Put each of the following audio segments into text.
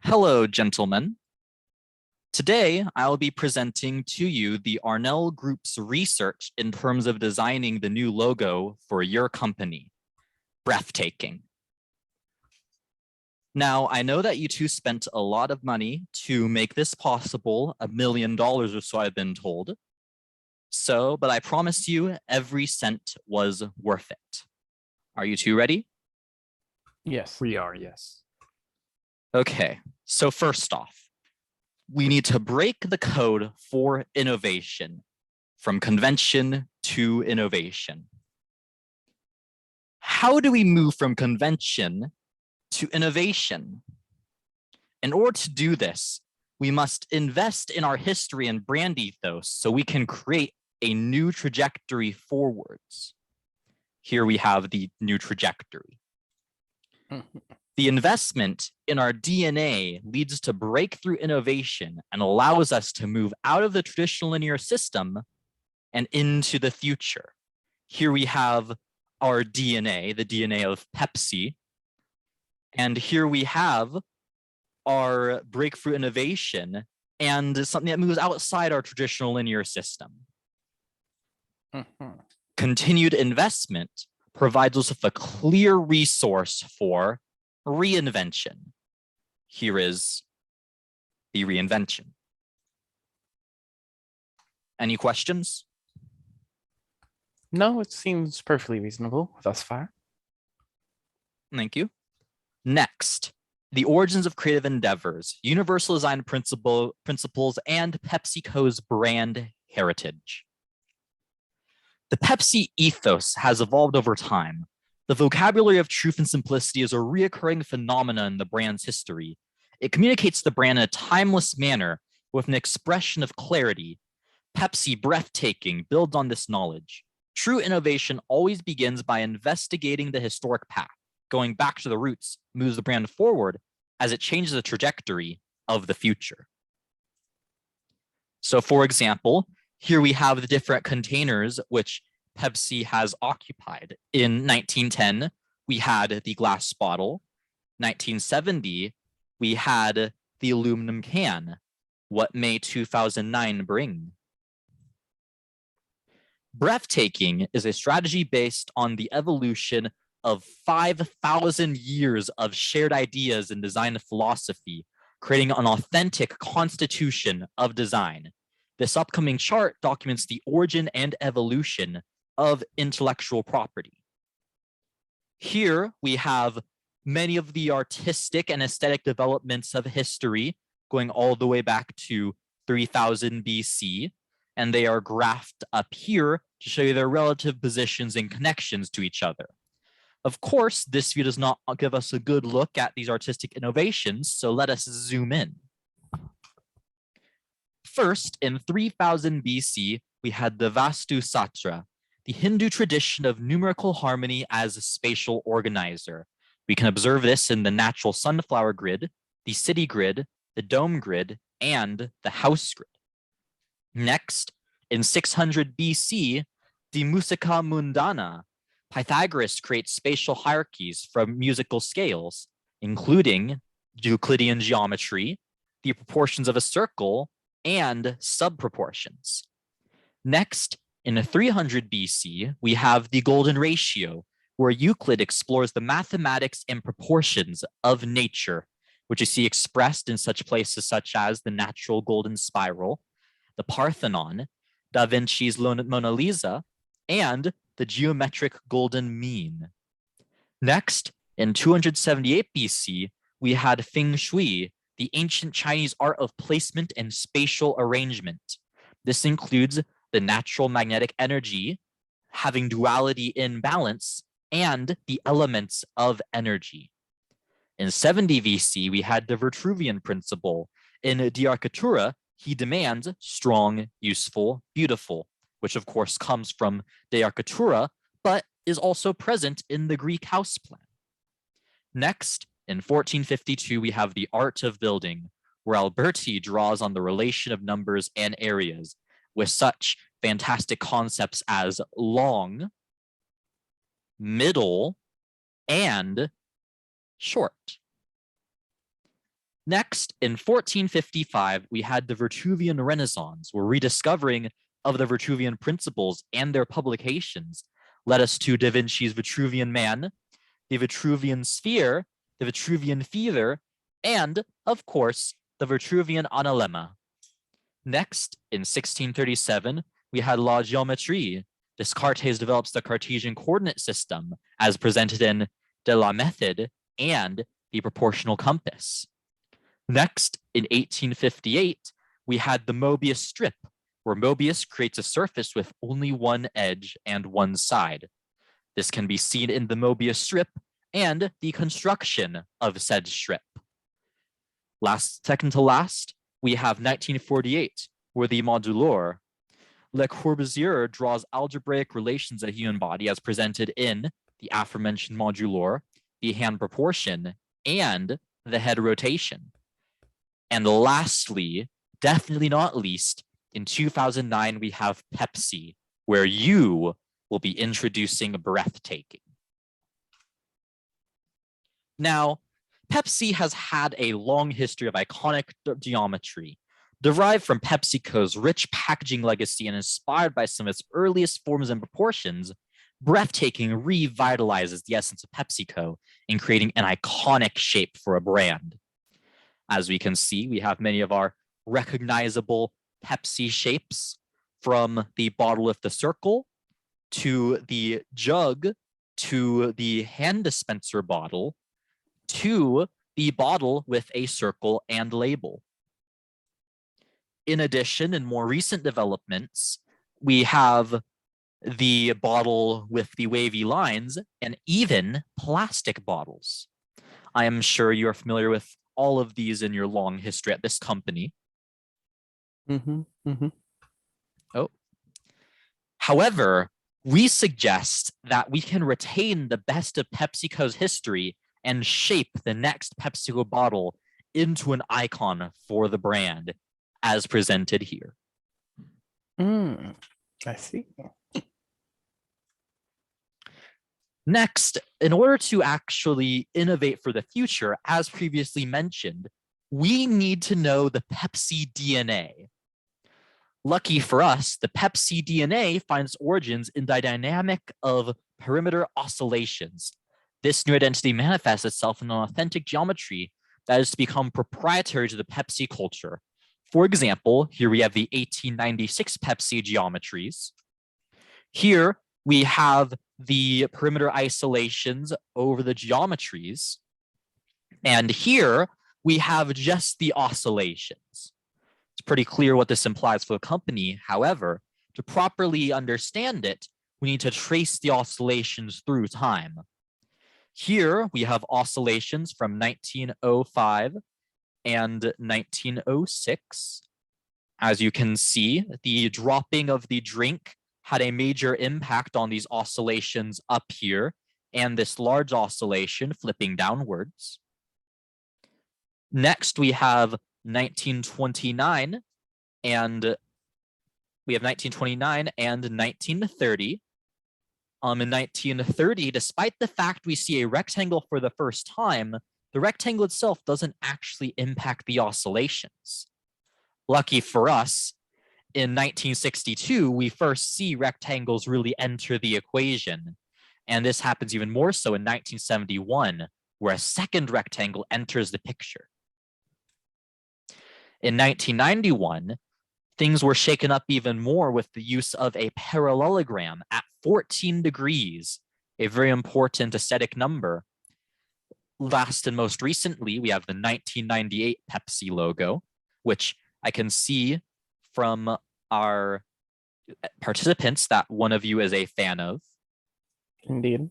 Hello, gentlemen. Today, I'll be presenting to you the Arnell Group's research in terms of designing the new logo for your company. Breathtaking. Now, I know that you two spent a lot of money to make this possible, $1 million or so I've been told. But I promise you, every cent was worth it. Are you two ready? Yes. We are, yes. Okay, so first off, we need to break the code for innovation, from convention to innovation. How do we move from convention to innovation? In order to do this, we must invest in our history and brand ethos so we can create a new trajectory forwards. Here we have the new trajectory. The investment in our DNA leads to breakthrough innovation and allows us to move out of the traditional linear system and into the future. Here we have our DNA, the DNA of Pepsi. And here we have our breakthrough innovation and something that moves outside our traditional linear system. Continued investment provides us with a clear resource for reinvention. Here is the reinvention. Any questions? No, it seems perfectly reasonable thus far. Thank you. Next, the origins of creative endeavors, universal design principles, and PepsiCo's brand heritage. The Pepsi ethos has evolved over time. The vocabulary of truth and simplicity is a reoccurring phenomenon in the brand's history. It communicates the brand in a timeless manner with an expression of clarity. Pepsi Breathtaking builds on this knowledge. True innovation always begins by investigating the historic path. Going back to the roots moves the brand forward as it changes the trajectory of the future. So for example, here we have the different containers which Pepsi has occupied. In 1910, we had the glass bottle. 1970, we had the aluminum can. What may 2009 bring? Breathtaking is a strategy based on the evolution of 5,000 years of shared ideas in design philosophy, creating an authentic constitution of design. This upcoming chart documents the origin and evolution of intellectual property. Here we have many of the artistic and aesthetic developments of history going all the way back to 3000 BC, and they are graphed up here to show you their relative positions and connections to each other. Of course, this view does not give us a good look at these artistic innovations, so let us zoom in. First, in 3000 BC, we had the Vastu Satra, the Hindu tradition of numerical harmony as a spatial organizer. We can observe this in the natural sunflower grid, the city grid, the dome grid, and the house grid. Next, in 600 BC, the Musica Mundana, Pythagoras creates spatial hierarchies from musical scales, including Euclidean geometry, the proportions of a circle, and subproportions. Next, in 300 BC, we have the golden ratio, where Euclid explores the mathematics and proportions of nature, which you see expressed in such places such as the natural golden spiral, the Parthenon, Da Vinci's Mona Lisa, and the geometric golden mean. Next, in 278 BC, we had Feng Shui, the ancient Chinese art of placement and spatial arrangement. This includes the natural magnetic energy, having duality in balance, and the elements of energy. In 70 VC, we had the Vitruvian principle. In De Architectura, he demands strong, useful, beautiful, which of course comes from De Architectura, but is also present in the Greek house plan. Next, in 1452, we have the art of building, where Alberti draws on the relation of numbers and areas with such fantastic concepts as long, middle, and short. Next, in 1455, we had the Vitruvian Renaissance, where rediscovering of the Vitruvian principles and their publications led us to Da Vinci's Vitruvian Man, the Vitruvian Sphere, the Vitruvian Fever, and, of course, the Vitruvian Analemma. Next, in 1637, we had La Géométrie. Descartes develops the Cartesian coordinate system as presented in De la Méthode and the proportional compass. Next, in 1858, we had the Mobius strip, where Mobius creates a surface with only one edge and one side. This can be seen in the Mobius strip and the construction of said strip. Second to last, we have 1948, where the modulor. Le Corbusier draws algebraic relations of the human body as presented in the aforementioned modulor, the hand proportion, and the head rotation. And lastly, definitely not least, in 2009, we have Pepsi, where you will be introducing Breathtaking. Now, Pepsi has had a long history of iconic geometry, derived from PepsiCo's rich packaging legacy and inspired by some of its earliest forms and proportions. Breathtaking revitalizes the essence of PepsiCo in creating an iconic shape for a brand. As we can see, we have many of our recognizable Pepsi shapes, from the bottle with the circle, to the jug, to the hand dispenser bottle, to the bottle with a circle and label. In addition, in more recent developments, we have the bottle with the wavy lines and even plastic bottles. I am sure you're familiar with all of these in your long history at this company. Oh. However, we suggest that we can retain the best of PepsiCo's history and shape the next PepsiCo bottle into an icon for the brand, as presented here. I see. Next, in order to actually innovate for the future, as previously mentioned, we need to know the Pepsi DNA. Lucky for us, the Pepsi DNA finds origins in the dynamic of perimeter oscillations. This new identity manifests itself in an authentic geometry that is to become proprietary to the Pepsi culture. For example, here we have the 1896 Pepsi geometries. Here we have the perimeter isolations over the geometries. And here we have just the oscillations. It's pretty clear what this implies for the company. However, to properly understand it, we need to trace the oscillations through time. Here we have oscillations from 1905 and 1906. As you can see, the dropping of the drink had a major impact on these oscillations up here, and this large oscillation flipping downwards. Next, we have 1929, and 1930. In 1930, despite the fact we see a rectangle for the first time, the rectangle itself doesn't actually impact the oscillations. Lucky for us, in 1962, we first see rectangles really enter the equation. And this happens even more so in 1971, where a second rectangle enters the picture. In 1991, things were shaken up even more with the use of a parallelogram at 14 degrees, a very important aesthetic number. Last and most recently, we have the 1998 Pepsi logo, which I can see from our participants that one of you is a fan of. Indeed.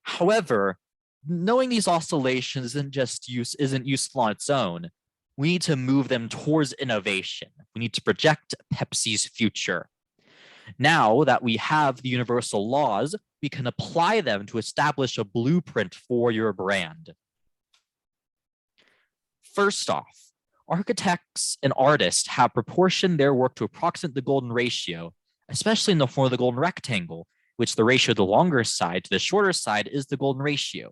However, knowing these oscillations isn't useful on its own. We need to move them towards innovation. We need to project Pepsi's future. Now that we have the universal laws, we can apply them to establish a blueprint for your brand. First off, architects and artists have proportioned their work to approximate the golden ratio, especially in the form of the golden rectangle, which the ratio of the longer side to the shorter side is the golden ratio.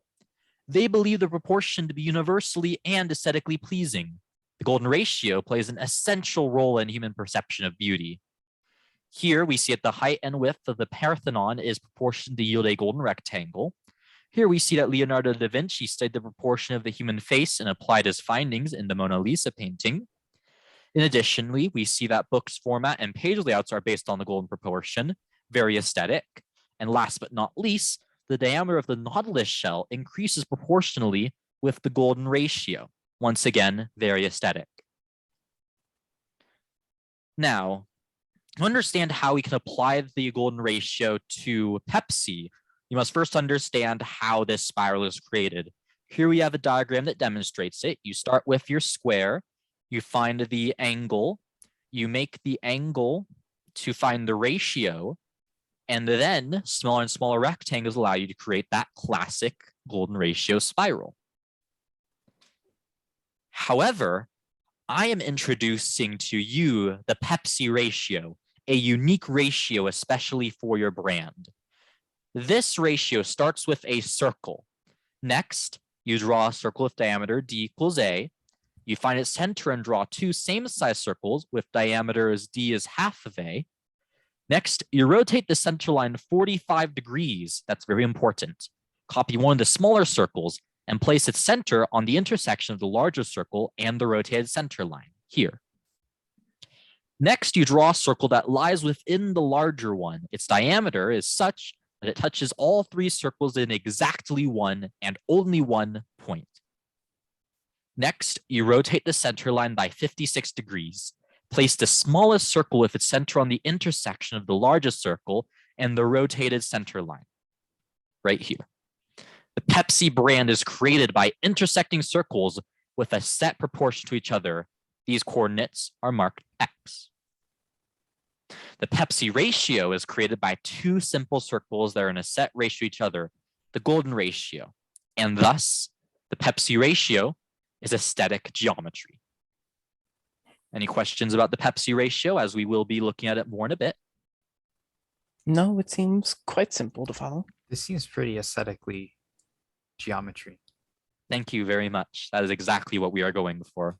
They believe the proportion to be universally and aesthetically pleasing. The golden ratio plays an essential role in human perception of beauty. Here we see that the height and width of the Parthenon is proportioned to yield a golden rectangle. Here we see that Leonardo da Vinci studied the proportion of the human face and applied his findings in the Mona Lisa painting. In addition, we see that books format and page layouts are based on the golden proportion, very aesthetic. And last but not least, the diameter of the Nautilus shell increases proportionally with the golden ratio. Once again, very aesthetic. Now, to understand how we can apply the golden ratio to Pepsi, you must first understand how this spiral is created. Here we have a diagram that demonstrates it. You start with your square, you find the angle, you make the angle to find the ratio, and then smaller and smaller rectangles allow you to create that classic golden ratio spiral. However, I am introducing to you the Pepsi ratio, a unique ratio especially for your brand. This ratio starts with a circle. Next, you draw a circle with diameter d equals a. You find its center and draw two same-size circles with diameters d is half of a. Next, you rotate the center line 45 degrees. That's very important. Copy one of the smaller circles and place its center on the intersection of the larger circle and the rotated center line here. Next, you draw a circle that lies within the larger one. Its diameter is such that it touches all three circles in exactly one and only one point. Next, you rotate the center line by 56 degrees. Place the smallest circle with its center on the intersection of the largest circle and the rotated center line, right here. The Pepsi brand is created by intersecting circles with a set proportion to each other. These coordinates are marked X. The Pepsi ratio is created by two simple circles that are in a set ratio to each other, the golden ratio, and thus the Pepsi ratio is aesthetic geometry. Any questions about the Pepsi ratio, as we will be looking at it more in a bit? No, it seems quite simple to follow. This seems pretty aesthetically geometry. Thank you very much. That is exactly what we are going for.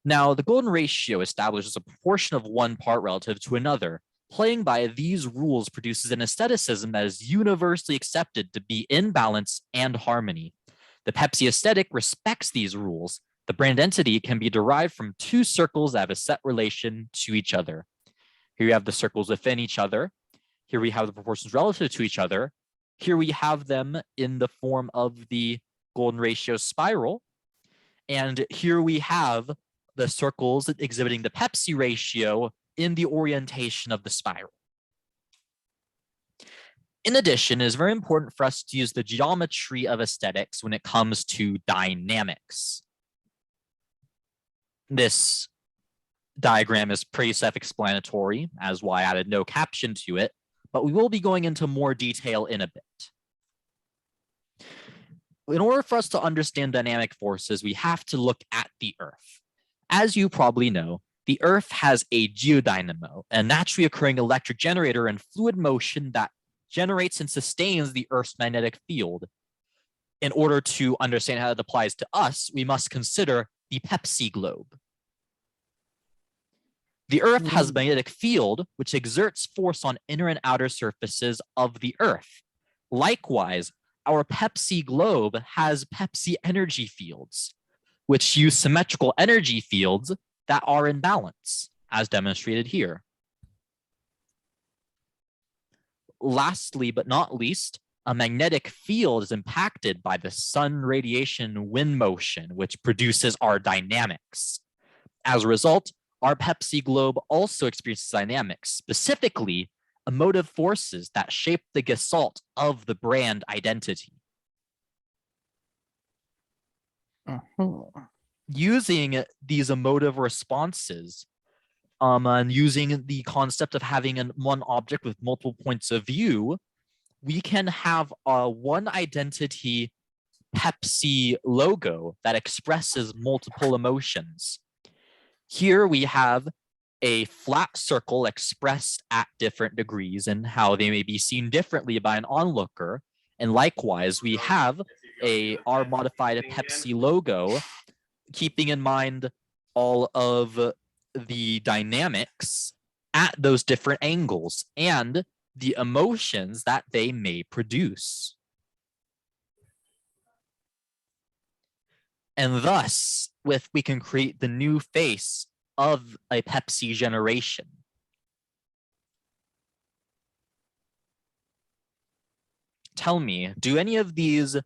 Now, the golden ratio establishes a proportion of one part relative to another. Playing by these rules produces an aestheticism that is universally accepted to be in balance and harmony. The Pepsi aesthetic respects these rules. The brand entity can be derived from two circles that have a set relation to each other. Here you have the circles within each other. Here we have the proportions relative to each other. Here we have them in the form of the golden ratio spiral. And here we have the circles exhibiting the Pepsi ratio in the orientation of the spiral. In addition, it is very important for us to use the geometry of aesthetics when it comes to dynamics. This diagram is pretty self-explanatory, as why I added no caption to it, but we will be going into more detail in a bit. In order for us to understand dynamic forces, we have to look at the Earth. As you probably know, the Earth has a geodynamo, a naturally occurring electric generator and fluid motion that generates and sustains the Earth's magnetic field. In order to understand how it applies to us, we must consider the Pepsi globe. The Earth has a magnetic field which exerts force on inner and outer surfaces of the Earth. Likewise, our Pepsi globe has Pepsi energy fields, which use symmetrical energy fields that are in balance, as demonstrated here. Lastly, but not least, a magnetic field is impacted by the sun radiation wind motion, which produces our dynamics. As a result, our Pepsi globe also experiences dynamics, specifically emotive forces that shape the gestalt of the brand identity. Using these emotive responses and using the concept of having one object with multiple points of view, we can have a one identity Pepsi logo that expresses multiple emotions. Here we have a flat circle expressed at different degrees and how they may be seen differently by an onlooker. And likewise, we have our modified Pepsi logo, keeping in mind all of the dynamics at those different angles and the emotions that they may produce. And thus, we can create the new face of a Pepsi generation. Tell me, do any of these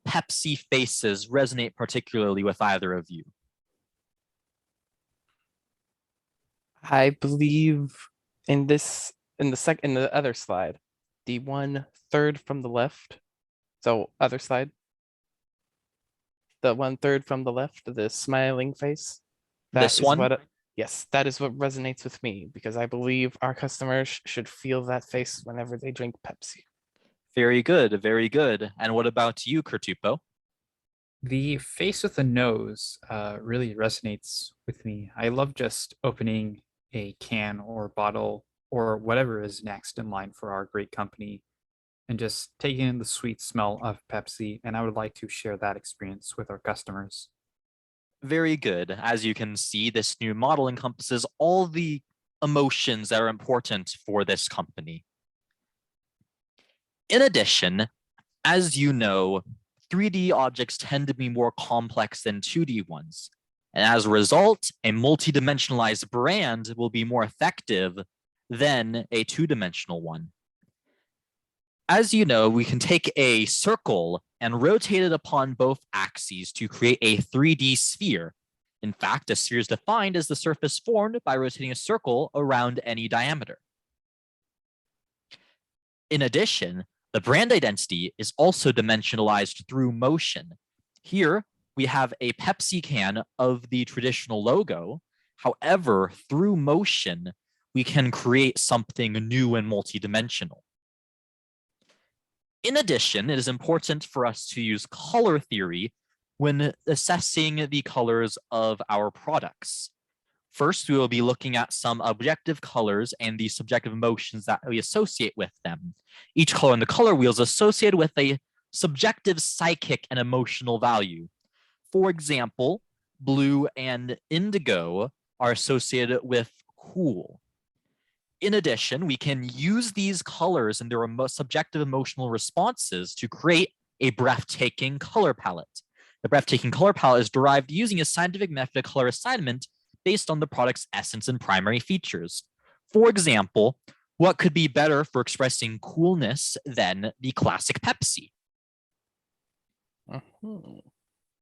Pepsi faces resonate particularly with either of you? I believe in the other slide, the 1/3 from the left. So other slide. The 1/3 from the left, the smiling face. This one? Yes, that is what resonates with me because I believe our customers should feel that face whenever they drink Pepsi. Very good, very good. And what about you, Kurtupo? The face with the nose really resonates with me. I love just opening a can or bottle or whatever is next in line for our great company and just taking in the sweet smell of Pepsi. And I would like to share that experience with our customers. Very good. As you can see, this new model encompasses all the emotions that are important for this company. In addition, as you know, 3D objects tend to be more complex than 2D ones. And as a result, a multi-dimensionalized brand will be more effective than a two-dimensional one. As you know, we can take a circle and rotate it upon both axes to create a 3D sphere. In fact, a sphere is defined as the surface formed by rotating a circle around any diameter. In addition, the brand identity is also dimensionalized through motion. Here, we have a Pepsi can of the traditional logo. However, through motion, we can create something new and multidimensional. In addition, it is important for us to use color theory when assessing the colors of our products. First, we will be looking at some objective colors and the subjective emotions that we associate with them. Each color in the color wheel is associated with a subjective psychic and emotional value. For example, blue and indigo are associated with cool. In addition, we can use these colors and their subjective emotional responses to create a breathtaking color palette. The breathtaking color palette is derived using a scientific method of color assignment based on the product's essence and primary features. For example, what could be better for expressing coolness than the classic Pepsi?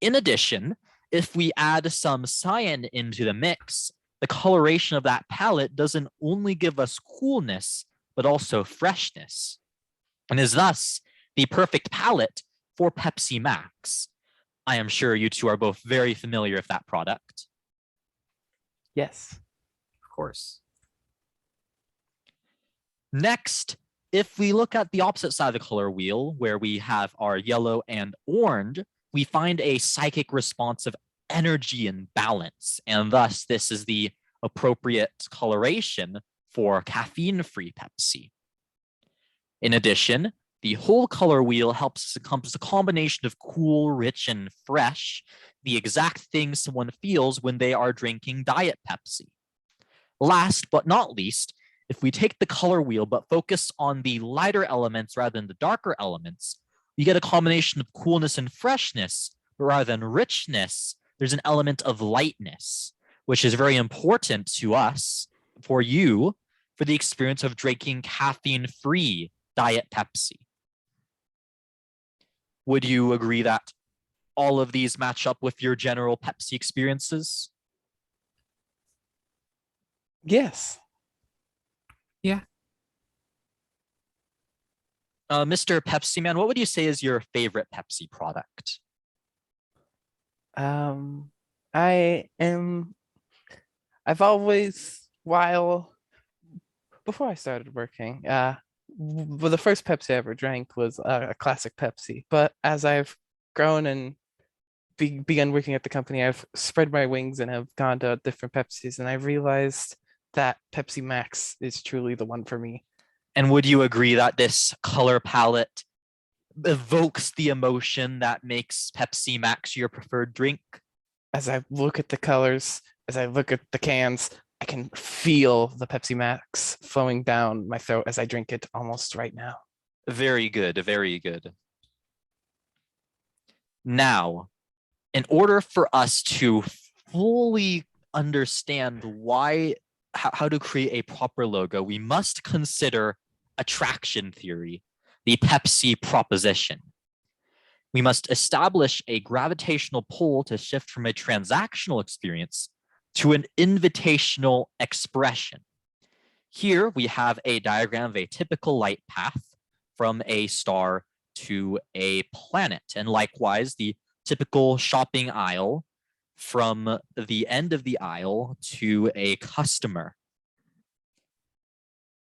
In addition, if we add some cyan into the mix, the coloration of that palette doesn't only give us coolness, but also freshness, and is thus the perfect palette for Pepsi Max. I am sure you two are both very familiar with that product. Yes. Of course. Next, if we look at the opposite side of the color wheel, where we have our yellow and orange, we find a psychic response of energy and balance, and thus this is the appropriate coloration for caffeine-free Pepsi. In addition, the whole color wheel helps us encompass a combination of cool, rich, and fresh, the exact thing someone feels when they are drinking Diet Pepsi. Last but not least, if we take the color wheel but focus on the lighter elements rather than the darker elements, we get a combination of coolness and freshness, but rather than richness, there's an element of lightness, which is very important to us, for you, for the experience of drinking caffeine-free Diet Pepsi. Would you agree that all of these match up with your general Pepsi experiences? Yes. Yeah. Mr. Pepsi Man, what would you say is your favorite Pepsi product? I've always, before I started working, well, the first Pepsi I ever drank was a classic Pepsi. But as I've grown and begun working at the company, I've spread my wings and have gone to different Pepsis, and I've realized that Pepsi Max is truly the one for me. And would you agree that this color palette evokes the emotion that makes Pepsi Max your preferred drink? As I look at the colors, as I look at the cans, I can feel the Pepsi Max flowing down my throat as I drink it almost right now. Very good, very good. Now, in order for us to fully understand how to create a proper logo, we must consider attraction theory, the Pepsi proposition. We must establish a gravitational pull to shift from a transactional experience to an invitational expression. Here we have a diagram of a typical light path from a star to a planet, and likewise the typical shopping aisle from the end of the aisle to a customer.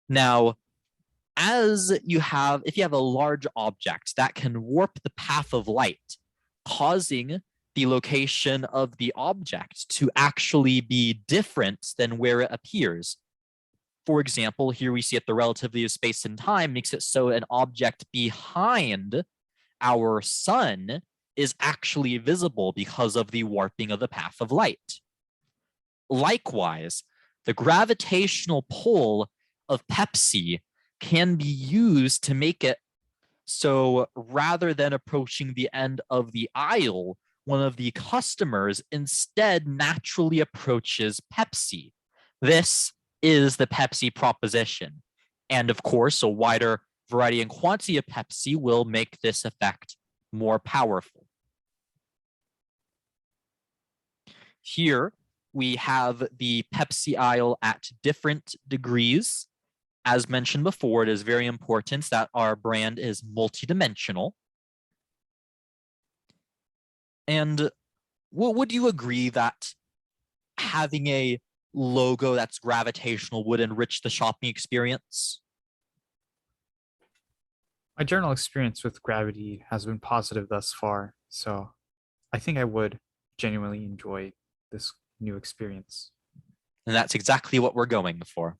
Now, if you have a large object that can warp the path of light, causing the location of the object to actually be different than where it appears. For example, here we see that the relativity of space and time makes it so an object behind our sun is actually visible because of the warping of the path of light. Likewise, the gravitational pull of Pepsi can be used to make it so rather than approaching the end of the aisle, one of the customers instead naturally approaches Pepsi. This is the Pepsi proposition. And of course, a wider variety and quantity of Pepsi will make this effect more powerful. Here we have the Pepsi aisle at different degrees. As mentioned before, it is very important that our brand is multidimensional. And would you agree that having a logo that's gravitational would enrich the shopping experience? My general experience with gravity has been positive thus far, so I think I would genuinely enjoy this new experience. And that's exactly what we're going for.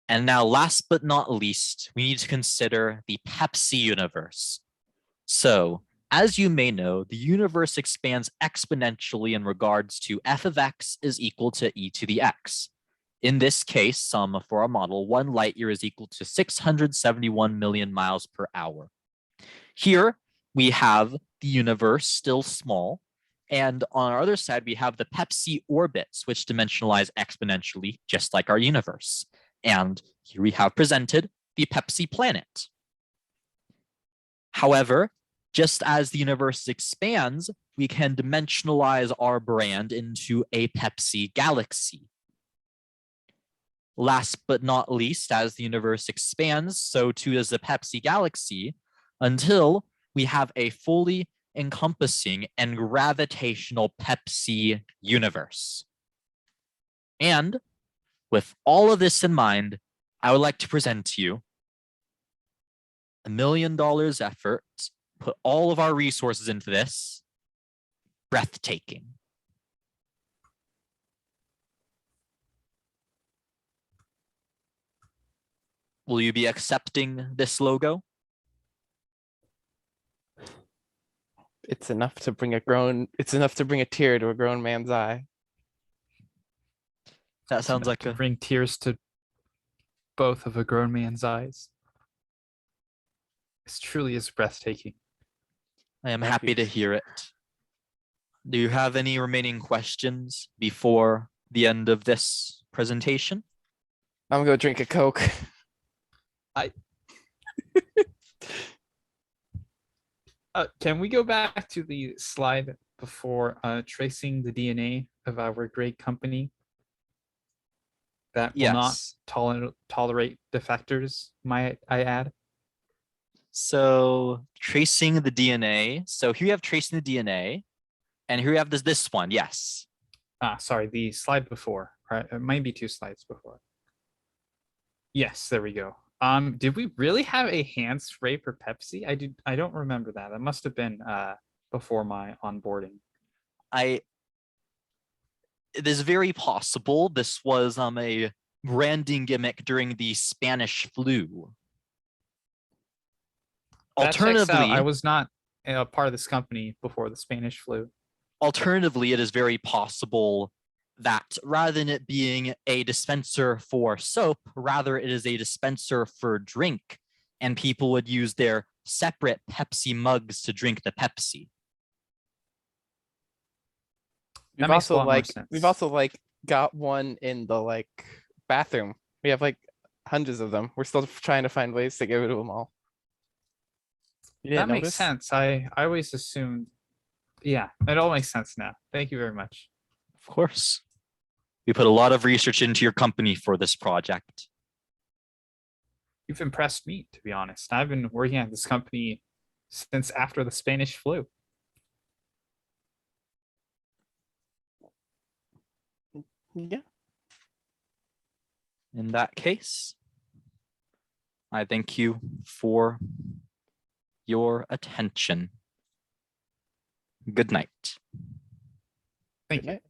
And now, last but not least, we need to consider the Pepsi Universe. So, as you may know, the universe expands exponentially in regards to f of x is equal to e to the x. In this case, for our model, 1 light year is equal to 671 million miles per hour. Here, we have the universe still small, and on our other side, we have the Pepsi orbits, which dimensionalize exponentially, just like our universe. And here we have presented the Pepsi planet. However, just as the universe expands, we can dimensionalize our brand into a Pepsi galaxy. Last but not least, as the universe expands, so too does the Pepsi galaxy, until we have a fully encompassing and gravitational Pepsi universe. And with all of this in mind, I would like to present to you $1 million effort, put all of our resources into this, Breathtaking. Will you be accepting this logo? It's enough to bring a tear to a grown man's eye. That sounds like to bring tears to both of a grown man's eyes. This truly is breathtaking. I am happy to hear it. Do you have any remaining questions before the end of this presentation? I'm gonna go drink a Coke. Can we go back to the slide before tracing the DNA of our great company that will not tolerate defectors, might I add? So tracing the DNA. So here you have tracing the DNA, and here you have this one. Yes. Sorry, the slide before. Right, it might be 2 slides before. Yes, there we go. Did we really have a hand spray for Pepsi? I don't remember that. That must have been before my onboarding. It is very possible this was a branding gimmick during the Spanish flu. That checks out. Alternatively, I was not a part of this company before the Spanish flu. alternatively, it is very possible that rather than it being a dispenser for soap, rather it is a dispenser for drink, and people would use their separate Pepsi mugs to drink the Pepsi. That We've makes a also lot more like sense. we've also like got one in the like bathroom. We have like hundreds of them. We're still trying to find ways to get rid of them all. You That didn't makes notice? sense. I always assumed. Yeah, it all makes sense now. Thank you very much. Of course. We put a lot of research into your company for this project. You've impressed me, to be honest. I've been working at this company since after the Spanish flu. Yeah. In that case, I thank you for your attention. Good night. Thank Good you. night.